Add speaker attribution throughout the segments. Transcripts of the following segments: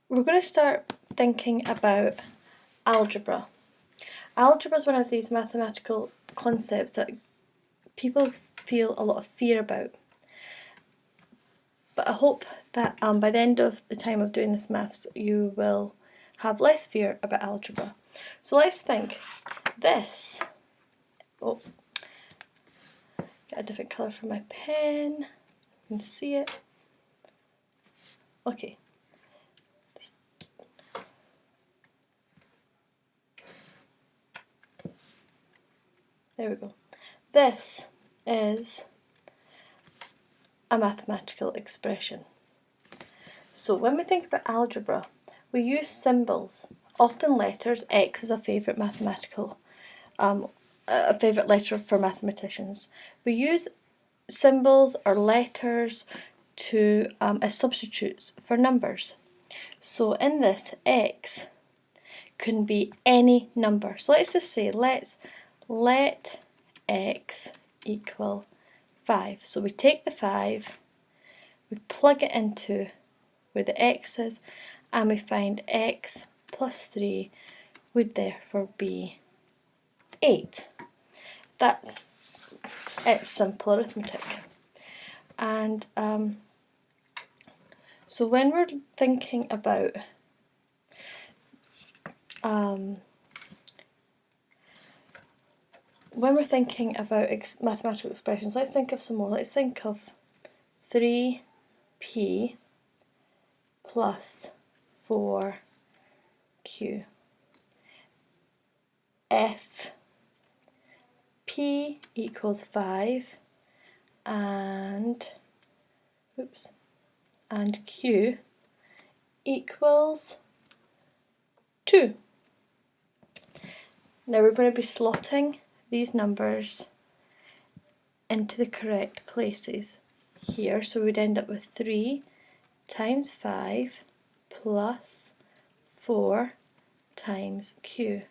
Speaker 1: we're going to start thinking about algebra. Algebra is one of these mathematical concepts that people feel a lot of fear about. But I hope that by the end of the time of doing this maths, you will have less fear about algebra. So let's think. This, oh, get a different colour for my pen. You can see it. Okay. There we go. This is a mathematical expression. So when we think about algebra, we use symbols, often letters. X is a favourite mathematical, a favourite letter for mathematicians. We use symbols or letters to as substitutes for numbers. So in this, X can be any number. So let's just say let X equal 5. So we take the 5, we plug it into where the X is, and we find X plus 3 would therefore be 8. It's simple arithmetic. And so when we're thinking about mathematical expressions, let's think of some more. Let's think of 3p plus 4q. If p equals 5 and q equals 2. Now we're going to be slotting these numbers into the correct places here, so we'd end up with 3 times 5 plus 4 times q.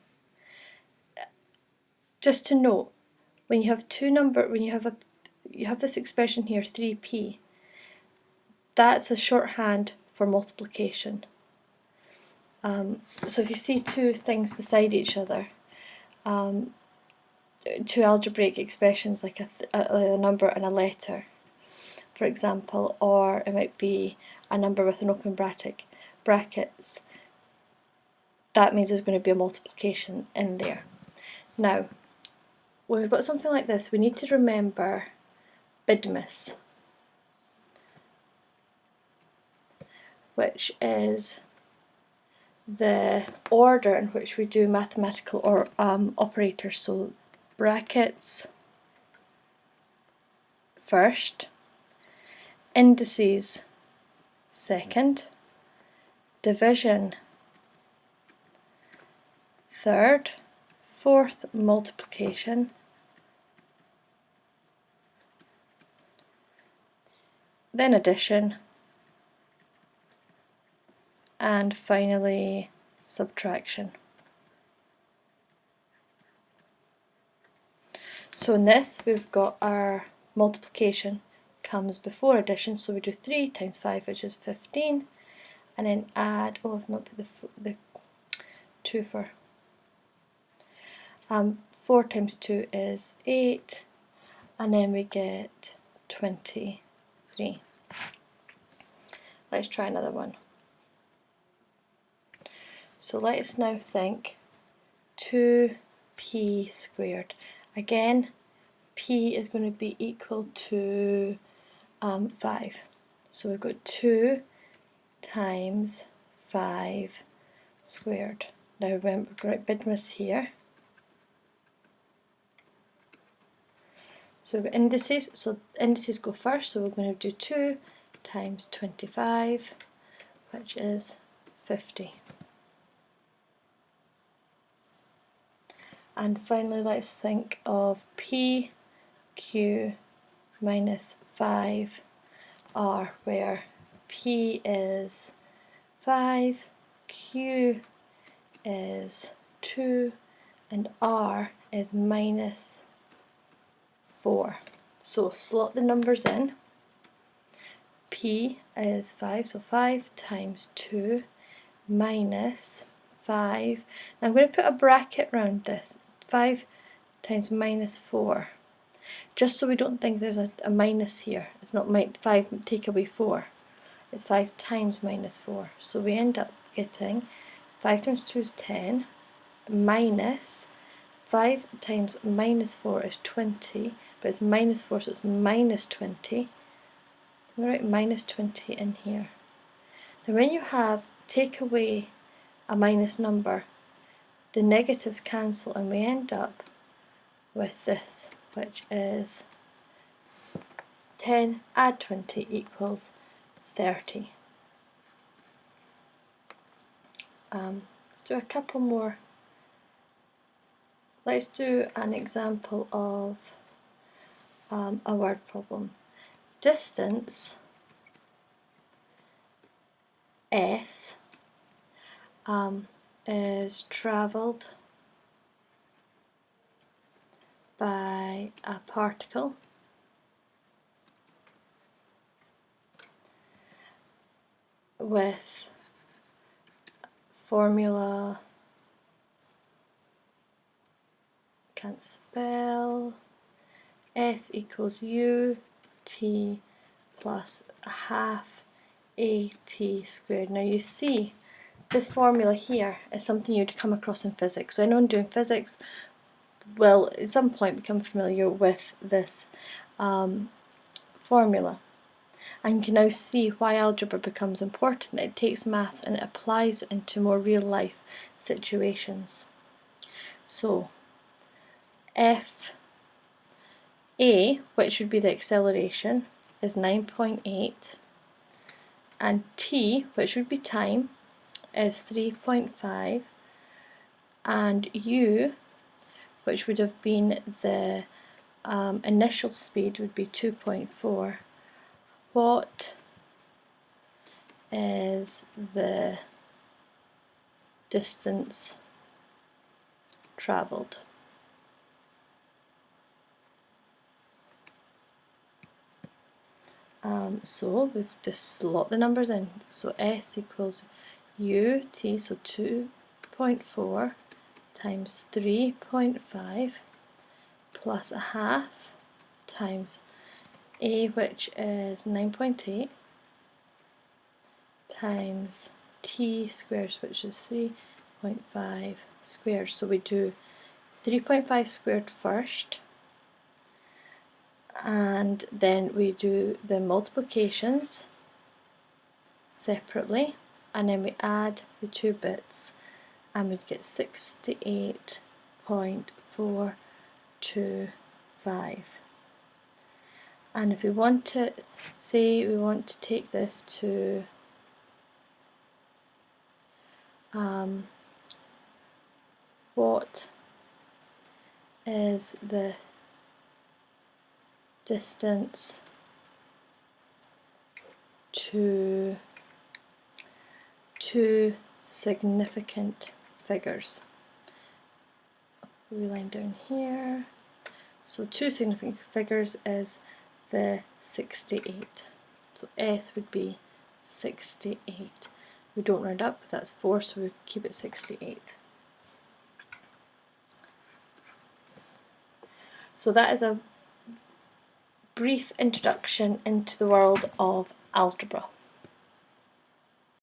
Speaker 1: Just to note, when you have you have this expression here, 3p, that's a shorthand for multiplication. So if you see two things beside each other, two algebraic expressions like a number and a letter, for example, or it might be a number with an open brackets, that means there's going to be a multiplication in there. Now, when we've got something like this, we need to remember bidmus, which is the order in which we do mathematical or operators. So brackets first, indices second, division third, fourth multiplication, then addition, and finally subtraction. So in this, we've got our multiplication comes before addition, so we do 3 times 5, which is 15, and then add, I've not put the 2 for, 4 times 2 is 8, and then we get 23. Let's try another one. So let's now think 2p squared. Again, p is going to be equal to 5. So we've got 2 times 5 squared. Now remember, we're going to write bidmus here. So we've got indices, so indices go first, so we're going to do 2 times 25, which is 50. And finally, let's think of p, q minus 5r, where p is 5, q is 2, and r is minus 4. So slot the numbers in. P is 5, so 5 times 2 minus 5. Now I'm going to put a bracket around this. 5 times minus 4. Just so we don't think there's a minus here. It's not 5 take away 4. It's 5 times minus 4. So we end up getting 5 times 2 is 10 minus 5 times minus 4 is 20, but it's minus 4, so it's minus 20. We'll write minus 20 in here. Now when you take away a minus number, the negatives cancel and we end up with this, which is 10 add 20 equals 30. Let's do a couple more. Let's do an example of a word problem. Distance S is travelled by a particle with formula, can't spell, S equals U T plus a half AT squared. Now you see this formula here is something you'd come across in physics. So anyone doing physics will at some point become familiar with this formula. And you can now see why algebra becomes important. It takes math and it applies it into more real life situations. So F A, which would be the acceleration, is 9.8, and T, which would be time, is 3.5, and U, which would have been the initial speed, would be 2.4. What is the distance travelled? So we've just slot the numbers in. So S equals UT, so 2.4 times 3.5 plus a half times A, which is 9.8, times T squared, which is 3.5 squared. So we do 3.5 squared first, and then we do the multiplications separately, and then we add the two bits and we'd get 68.425. And if we want to say we want to take this to what is the distance to two significant figures. We line down here. So two significant figures is the 68. So S would be 68. We don't round up because that's 4, so we keep it 68. So that is a brief introduction into the world of algebra.